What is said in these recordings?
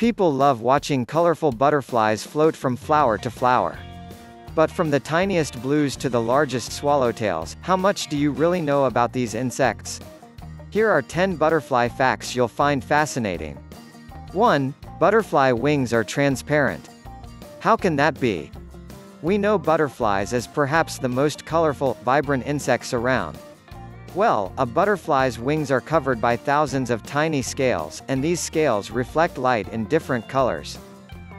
People love watching colorful butterflies float from flower to flower. But from the tiniest blues to the largest swallowtails, how much do you really know about these insects? Here are 10 butterfly facts you'll find fascinating. 1. Butterfly wings are transparent. How can that be? We know butterflies as perhaps the most colorful, vibrant insects around. Well, a butterfly's wings are covered by thousands of tiny scales, and these scales reflect light in different colors.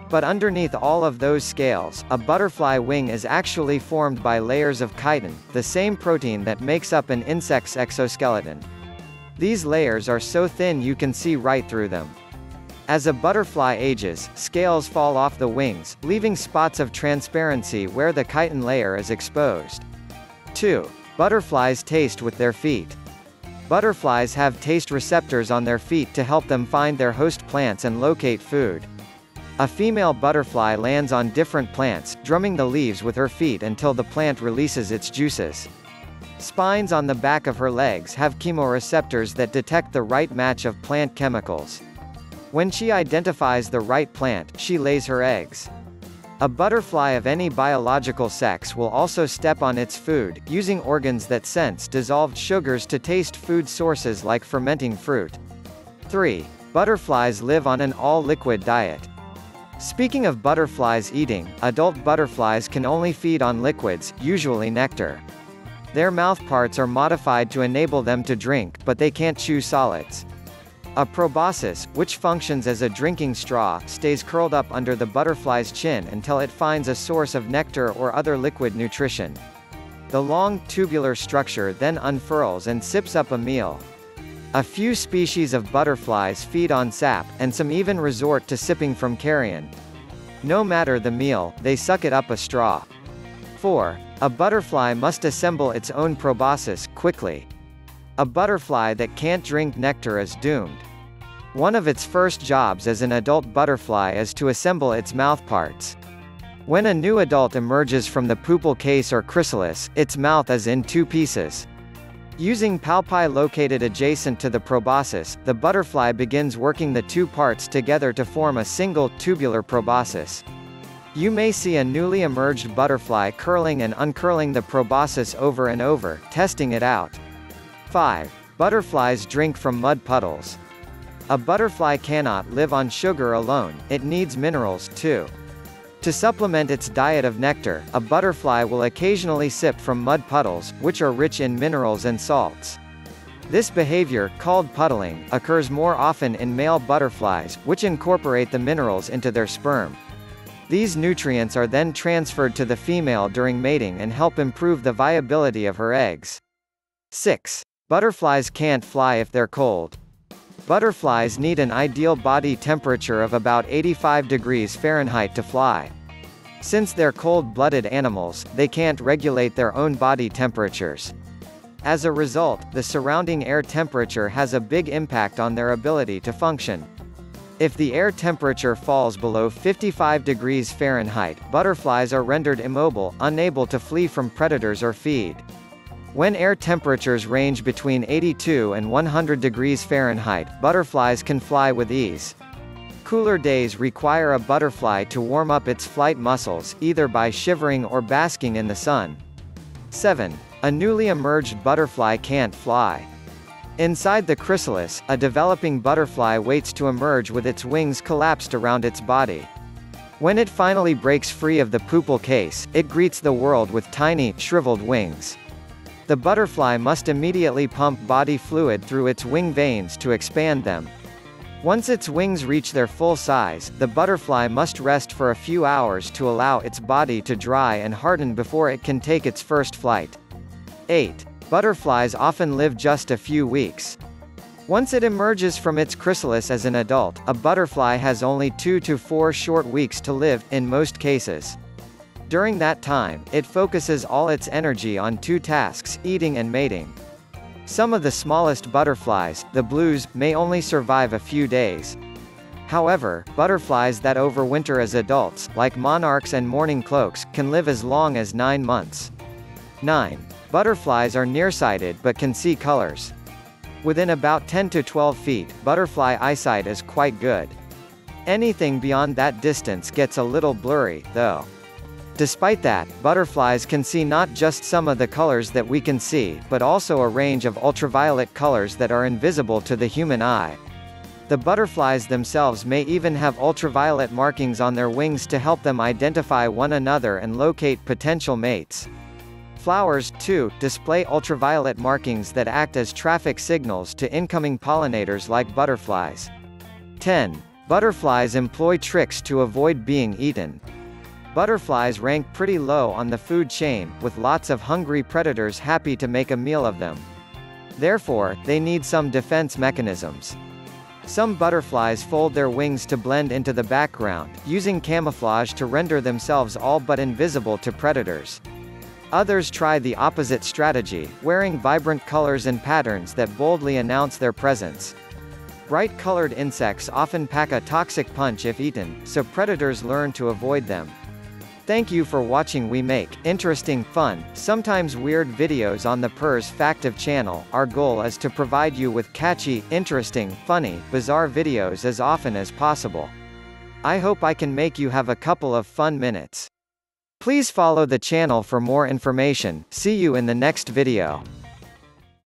But underneath all of those scales, a butterfly wing is actually formed by layers of chitin, the same protein that makes up an insect's exoskeleton. These layers are so thin you can see right through them. As a butterfly ages, scales fall off the wings, leaving spots of transparency where the chitin layer is exposed. 2. Butterflies taste with their feet. Butterflies have taste receptors on their feet to help them find their host plants and locate food. A female butterfly lands on different plants, drumming the leaves with her feet until the plant releases its juices. Spines on the back of her legs have chemoreceptors that detect the right match of plant chemicals. When she identifies the right plant, she lays her eggs. A butterfly of any biological sex will also step on its food, using organs that sense dissolved sugars to taste food sources like fermenting fruit. 3. Butterflies live on an all-liquid diet. Speaking of butterflies eating, adult butterflies can only feed on liquids, usually nectar. Their mouthparts are modified to enable them to drink, but they can't chew solids. A proboscis, which functions as a drinking straw, stays curled up under the butterfly's chin until it finds a source of nectar or other liquid nutrition. The long, tubular structure then unfurls and sips up a meal. A few species of butterflies feed on sap, and some even resort to sipping from carrion. No matter the meal, they suck it up a straw. 4. A butterfly must assemble its own proboscis quickly. A butterfly that can't drink nectar is doomed. One of its first jobs as an adult butterfly is to assemble its mouthparts. When a new adult emerges from the pupal case or chrysalis, its mouth is in two pieces. Using palpi located adjacent to the proboscis, the butterfly begins working the two parts together to form a single, tubular proboscis. You may see a newly emerged butterfly curling and uncurling the proboscis over and over, testing it out. 5. Butterflies drink from mud puddles. A butterfly cannot live on sugar alone, it needs minerals, too. To supplement its diet of nectar, a butterfly will occasionally sip from mud puddles, which are rich in minerals and salts. This behavior, called puddling, occurs more often in male butterflies, which incorporate the minerals into their sperm. These nutrients are then transferred to the female during mating and help improve the viability of her eggs. 6. Butterflies can't fly if they're cold. Butterflies need an ideal body temperature of about 85 degrees Fahrenheit to fly. Since they're cold-blooded animals, they can't regulate their own body temperatures. As a result, the surrounding air temperature has a big impact on their ability to function. If the air temperature falls below 55 degrees Fahrenheit, butterflies are rendered immobile, unable to flee from predators or feed. When air temperatures range between 82 and 100 degrees Fahrenheit, butterflies can fly with ease. Cooler days require a butterfly to warm up its flight muscles, either by shivering or basking in the sun. 7. A newly emerged butterfly can't fly. Inside the chrysalis, a developing butterfly waits to emerge with its wings collapsed around its body. When it finally breaks free of the pupal case, it greets the world with tiny, shriveled wings. The butterfly must immediately pump body fluid through its wing veins to expand them. Once its wings reach their full size, the butterfly must rest for a few hours to allow its body to dry and harden before it can take its first flight. 8. Butterflies often live just a few weeks. Once it emerges from its chrysalis as an adult, a butterfly has only 2 to 4 short weeks to live, in most cases. During that time, it focuses all its energy on two tasks, eating and mating. Some of the smallest butterflies, the blues, may only survive a few days. However, butterflies that overwinter as adults, like monarchs and mourning cloaks, can live as long as 9 months. 9. Butterflies are nearsighted but can see colors. Within about 10 to 12 feet, butterfly eyesight is quite good. Anything beyond that distance gets a little blurry, though. Despite that, butterflies can see not just some of the colors that we can see, but also a range of ultraviolet colors that are invisible to the human eye. The butterflies themselves may even have ultraviolet markings on their wings to help them identify one another and locate potential mates. Flowers, too, display ultraviolet markings that act as traffic signals to incoming pollinators like butterflies. 10. Butterflies employ tricks to avoid being eaten. Butterflies rank pretty low on the food chain, with lots of hungry predators happy to make a meal of them. Therefore, they need some defense mechanisms. Some butterflies fold their wings to blend into the background, using camouflage to render themselves all but invisible to predators. Others try the opposite strategy, wearing vibrant colors and patterns that boldly announce their presence. Bright-colored insects often pack a toxic punch if eaten, so predators learn to avoid them. Thank you for watching. We make interesting, fun, sometimes weird videos on the persFACTive channel. Our goal is to provide you with catchy, interesting, funny, bizarre videos as often as possible. I hope I can make you have a couple of fun minutes. Please follow the channel for more information. See you in the next video.